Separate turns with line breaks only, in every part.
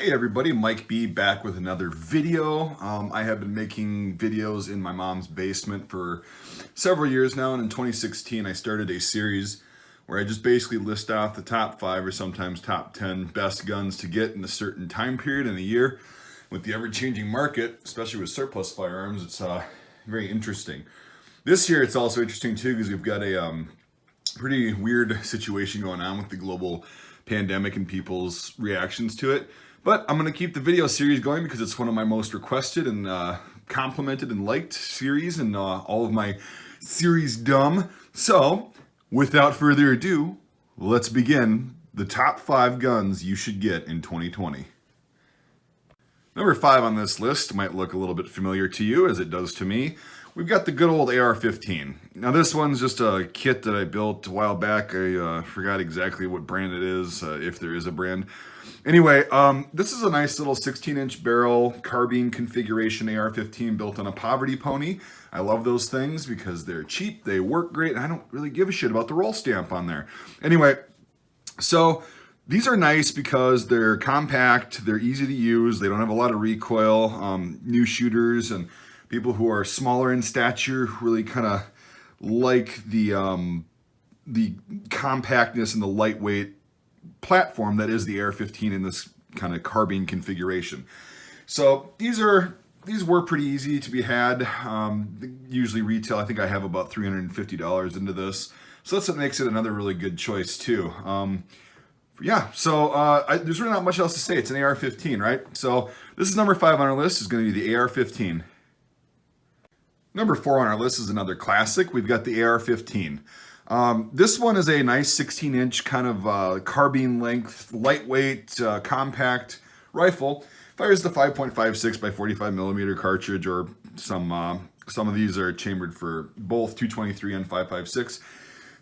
Hey everybody, Mike B back with another video. I have been making videos in my mom's basement for several years now, and in 2016 I started a series where I just basically list off the top 5 or sometimes top 10 best guns to get in a certain time period in a year. With the ever-changing market, especially with surplus firearms, it's very interesting. This year it's also interesting too because we've got a pretty weird situation going on with the global pandemic and people's reactions to it. But I'm going to keep the video series going because it's one of my most requested and complimented and liked series in all of my series dumb. So, without further ado, let's begin the top 5 guns you should get in 2020. Number 5 on this list might look a little bit familiar to you, as it does to me. We've got the good old AR-15. Now this one's just a kit that I built a while back. I forgot exactly what brand it is, if there is a brand. Anyway, this is a nice little 16-inch barrel carbine configuration AR-15 built on a Poverty Pony. I love those things because they're cheap, they work great, and I don't really give a shit about the roll stamp on there. Anyway, so these are nice because they're compact, they're easy to use, they don't have a lot of recoil. New shooters and people who are smaller in stature really kind of like the compactness and the lightweight platform that is the AR-15 in this kind of carbine configuration. So these were pretty easy to be had. Usually retail, I think I have about $350 into this. So that's what makes it another really good choice too. There's really not much else to say. It's an AR-15, right? So this is number 5 on our list, is going to be the AR-15. Number 4 on our list is another classic. We've got the AR-15. This one is a nice 16-inch kind of carbine length, lightweight, compact rifle. Fires the 5.56 by 45 millimeter cartridge, or some of these are chambered for both 223 and 5.56.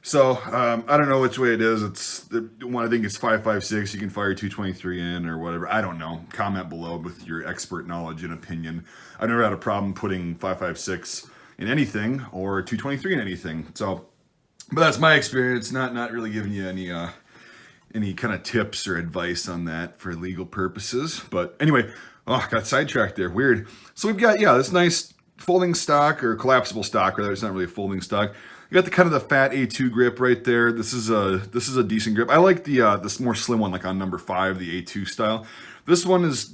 So I don't know which way it is. It's the one, I think it's 5.56. You can fire 223 in or whatever. I don't know. Comment below with your expert knowledge and opinion. I've never had a problem putting 5.56 in anything or 223 in anything. So, but that's my experience. Not really giving you any kind of tips or advice on that for legal purposes. But anyway, got sidetracked there. Weird. So we've got this nice folding stock, or collapsible stock, rather. It's not really a folding stock. You got the kind of the fat A2 grip right there. This is a decent grip. I like this more slim one, like on number 5, the A2 style. This one is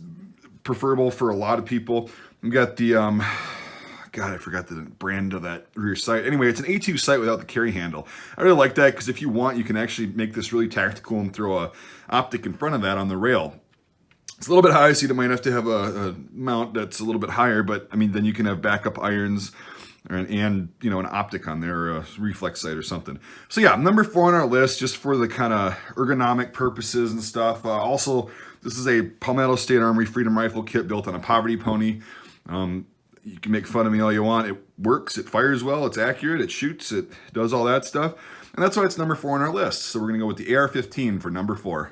preferable for a lot of people. We got the God, I forgot the brand of that rear sight. Anyway, it's an A2 sight without the carry handle. I really like that because if you want, you can actually make this really tactical and throw a optic in front of that on the rail. It's a little bit high, so you might have to have a mount that's a little bit higher, but I mean, then you can have backup irons and an optic on there, or a reflex sight or something. So yeah, number 4 on our list, just for the kind of ergonomic purposes and stuff. Also, this is a Palmetto State Armory Freedom Rifle kit built on a Poverty Pony. You can make fun of me all you want. It works, it fires well, it's accurate, it shoots, it does all that stuff. And that's why it's number 4 on our list. So we're gonna go with the AR-15 for number 4.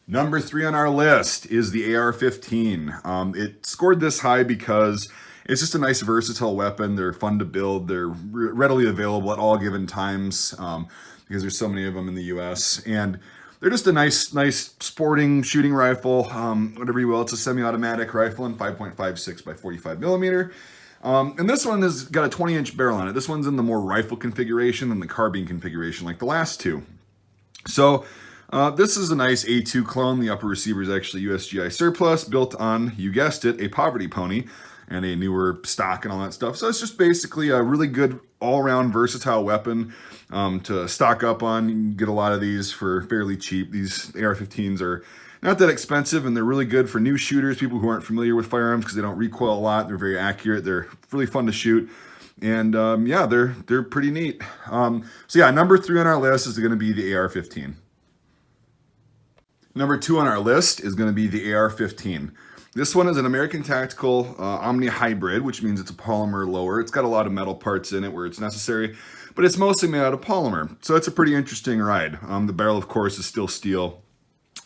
Number 3 on our list is the AR-15. It scored this high because it's just a nice versatile weapon. They're fun to build. They're readily available at all given times because there's so many of them in the US. And they're just a nice sporting shooting rifle, whatever you will. It's a semi-automatic rifle in 5.56 by 45 millimeter. And this one has got a 20-inch barrel on it. This one's in the more rifle configuration than the carbine configuration like the last two. So this is a nice A2 clone. The upper receiver is actually USGI surplus, built on, you guessed it, a Poverty Pony and a newer stock and all that stuff. So it's just basically a really good all-around versatile weapon to stock up on. You can get a lot of these for fairly cheap. These AR-15s are not that expensive, and they're really good for new shooters, people who aren't familiar with firearms, because they don't recoil a lot. They're very accurate. They're really fun to shoot. And they're pretty neat. Number 3 on our list is going to be the AR-15. Number 2 on our list is going to be the AR-15. This one is an American Tactical Omni Hybrid, which means it's a polymer lower. It's got a lot of metal parts in it where it's necessary, but it's mostly made out of polymer. So it's a pretty interesting ride. The barrel, of course, is still steel,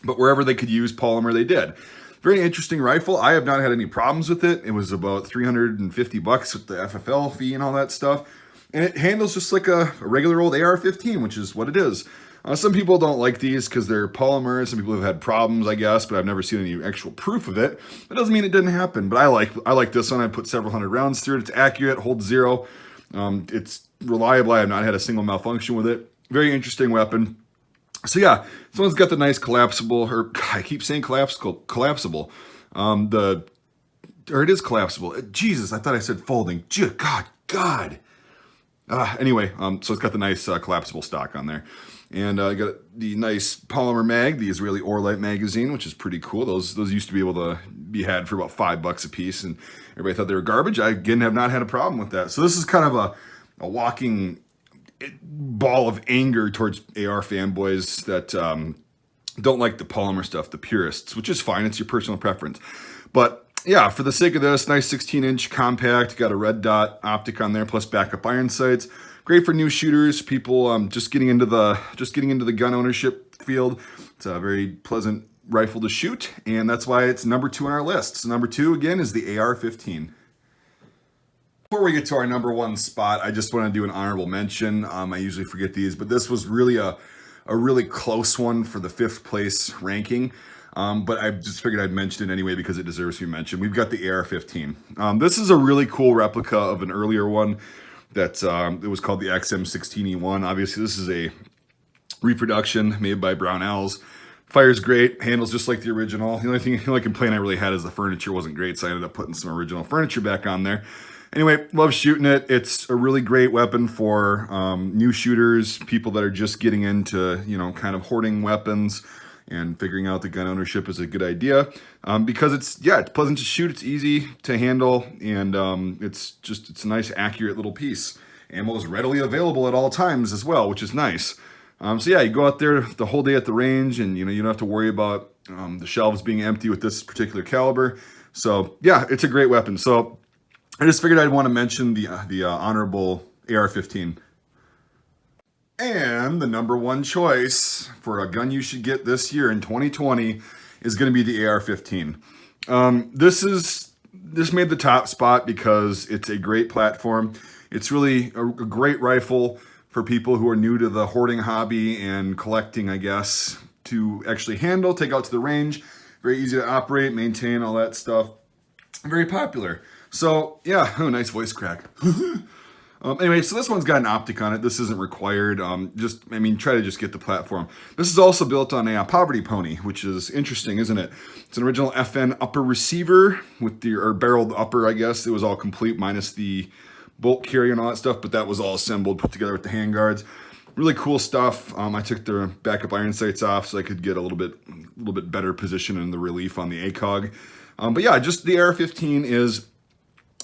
but wherever they could use polymer, they did. Very interesting rifle. I have not had any problems with it. It was about $350 with the FFL fee and all that stuff. And it handles just like a regular old AR-15, which is what it is. Some people don't like these because they're polymer. Some people have had problems, I guess, but I've never seen any actual proof of it. That doesn't mean it didn't happen, but I like this one. I put several hundred rounds through it. It's accurate, holds zero. It's reliable. I have not had a single malfunction with it. Very interesting weapon. So yeah, this one's got the nice collapsible, or I keep saying collapsible. Or it is collapsible. Jesus, I thought I said folding. God. Anyway, so it's got the nice collapsible stock on there. And I got the nice polymer mag, the Israeli Orlight magazine, which is pretty cool. Those used to be able to be had for about $5 a piece, and everybody thought they were garbage. I, again, have not had a problem with that. So this is kind of a walking ball of anger towards AR fanboys that don't like the polymer stuff, the purists, which is fine. It's your personal preference. But yeah, for the sake of this, nice 16-inch compact, got a red dot optic on there, plus backup iron sights. Great for new shooters, people just getting into the gun ownership field. It's a very pleasant rifle to shoot, and that's why it's number 2 on our list. So number 2 again is the AR-15. Before we get to our number 1 spot, I just want to do an honorable mention. I usually forget these, but this was really a really close one for the 5th place ranking. But I just figured I'd mention it anyway because it deserves to be mentioned. We've got the AR-15. This is a really cool replica of an earlier one that it was called the XM16E1. Obviously, this is a reproduction made by Brownells. Fires great, handles just like the original. The only complaint I really had is the furniture wasn't great, so I ended up putting some original furniture back on there. Anyway, love shooting it. It's a really great weapon for new shooters, people that are just getting into, kind of hoarding weapons and figuring out that gun ownership is a good idea because it's pleasant to shoot, it's easy to handle, and it's a nice, accurate little piece. Ammo is readily available at all times as well, which is nice. So yeah, you go out there the whole day at the range, and you don't have to worry about the shelves being empty with this particular caliber. So yeah, it's a great weapon. So I just figured I'd want to mention the honorable AR-15. And the number 1 choice for a gun you should get this year in 2020 is going to be the AR-15. This made the top spot because it's a great platform. It's really a great rifle for people who are new to the hoarding hobby and collecting, I guess, to actually handle, take out to the range. Very easy to operate, maintain, all that stuff. Very popular. So yeah, nice voice crack. Anyway, so this one's got an optic on it. This isn't required. Try to just get the platform. This is also built on a Poverty Pony, which is interesting, isn't it? It's an original FN upper receiver with or barreled upper, I guess. It was all complete minus the bolt carrier and all that stuff, but that was all assembled, put together with the handguards. Really cool stuff. I took the backup iron sights off so I could get a little bit better position in the relief on the ACOG. But yeah, just the AR-15 is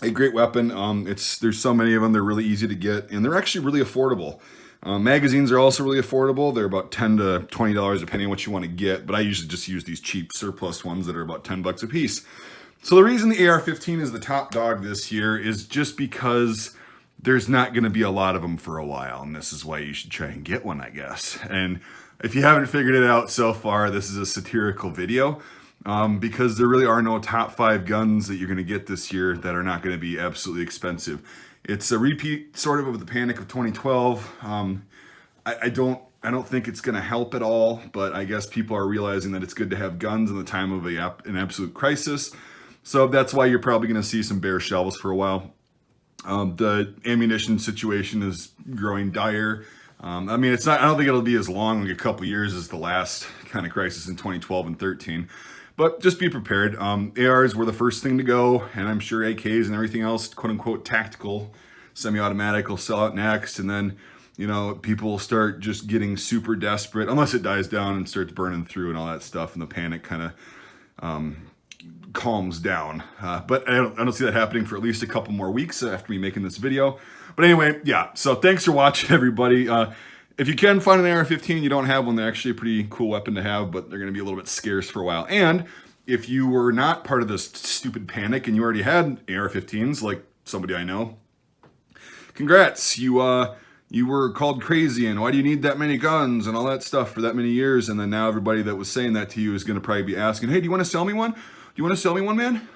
a great weapon. There's so many of them. They're really easy to get, and they're actually really affordable. Magazines are also really affordable. They're about $10 to $20 depending on what you want to get, but I usually just use these cheap surplus ones that are about $10 a piece. So the reason the AR-15 is the top dog this year is just because there's not going to be a lot of them for a while, and this is why you should try and get one, I guess. And if you haven't figured it out so far, this is a satirical video. Because there really are no top 5 guns that you're going to get this year that are not going to be absolutely expensive. It's a repeat sort of the panic of 2012. I don't think it's going to help at all, but I guess people are realizing that it's good to have guns in the time of an absolute crisis. So that's why you're probably going to see some bare shelves for a while. The ammunition situation is growing dire. I don't think it'll be as long, like a couple years, as the last kind of crisis in 2012 and 13. But just be prepared. ARs were the first thing to go, and I'm sure AKs and everything else, quote unquote, tactical, semi-automatic will sell out next. And then, people will start just getting super desperate, unless it dies down and starts burning through and all that stuff, and the panic kind of calms down. But I don't see that happening for at least a couple more weeks after me making this video. But anyway, yeah, so thanks for watching, everybody. If you can find an AR-15, you don't have one, they're actually a pretty cool weapon to have, but they're going to be a little bit scarce for a while. And if you were not part of this stupid panic and you already had AR-15s, like somebody I know, congrats, you were called crazy and why do you need that many guns and all that stuff for that many years. And then now everybody that was saying that to you is going to probably be asking, hey, do you want to sell me one? Do you want to sell me one, man?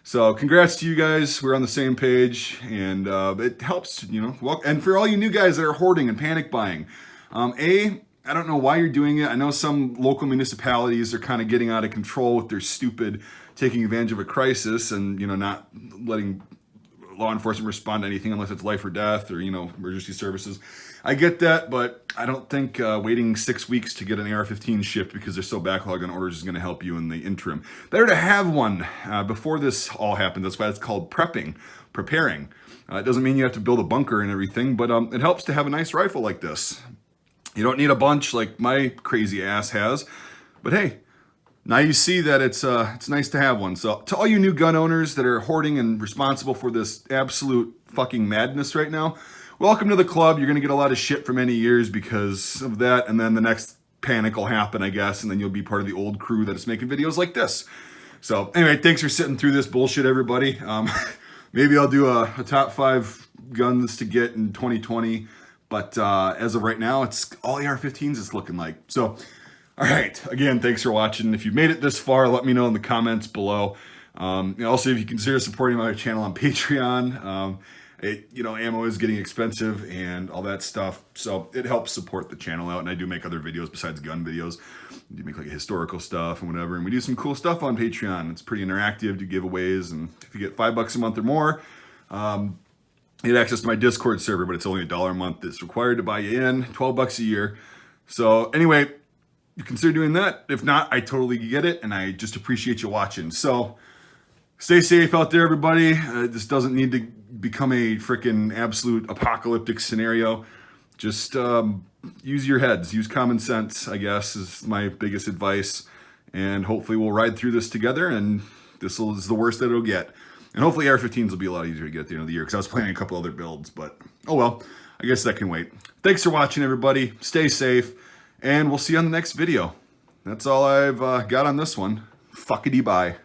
So congrats to you guys. We're on the same page, and it helps, and for all you new guys that are hoarding and panic buying, I don't know why you're doing it. I know some local municipalities are kind of getting out of control with their stupid taking advantage of a crisis and, not letting law enforcement respond to anything unless it's life or death or, emergency services. I get that, but I don't think waiting 6 weeks to get an AR-15 shipped because they're so backlogged on orders is going to help you in the interim. Better to have one before this all happens. That's why it's called preparing. It doesn't mean you have to build a bunker and everything, but it helps to have a nice rifle like this. You don't need a bunch like my crazy ass has, but hey, now you see that it's nice to have one. So to all you new gun owners that are hoarding and responsible for this absolute fucking madness right now, welcome to the club. You're going to get a lot of shit for many years because of that, and then the next panic will happen, I guess, and then you'll be part of the old crew that is making videos like this. So anyway, thanks for sitting through this bullshit, everybody. Maybe I'll do a top 5 guns to get in 2020, but as of right now, it's all AR-15s it's looking like. So, all right, again, thanks for watching. If you've made it this far, let me know in the comments below. Also, if you consider supporting my channel on Patreon, ammo is getting expensive and all that stuff, so it helps support the channel out. And I do make other videos besides gun videos. I do make like historical stuff and whatever, and we do some cool stuff on Patreon. It's pretty interactive, do giveaways, and if you get $5 a month or more, you get access to my Discord server, but it's only $1 a month. It's required to buy you in, $12 a year. So anyway, you consider doing that. If not, I totally get it, and I just appreciate you watching. So stay safe out there, everybody. This doesn't need to become a freaking absolute apocalyptic scenario. Just use your heads, use common sense, I guess, is my biggest advice. And hopefully we'll ride through this together, and this is the worst that it'll get. And hopefully AR-15s will be a lot easier to get at the end of the year, because I was planning a couple other builds, but oh well, I guess that can wait. Thanks for watching, everybody. Stay safe, and we'll see you on the next video. That's all I've got on this one. Fuckity bye.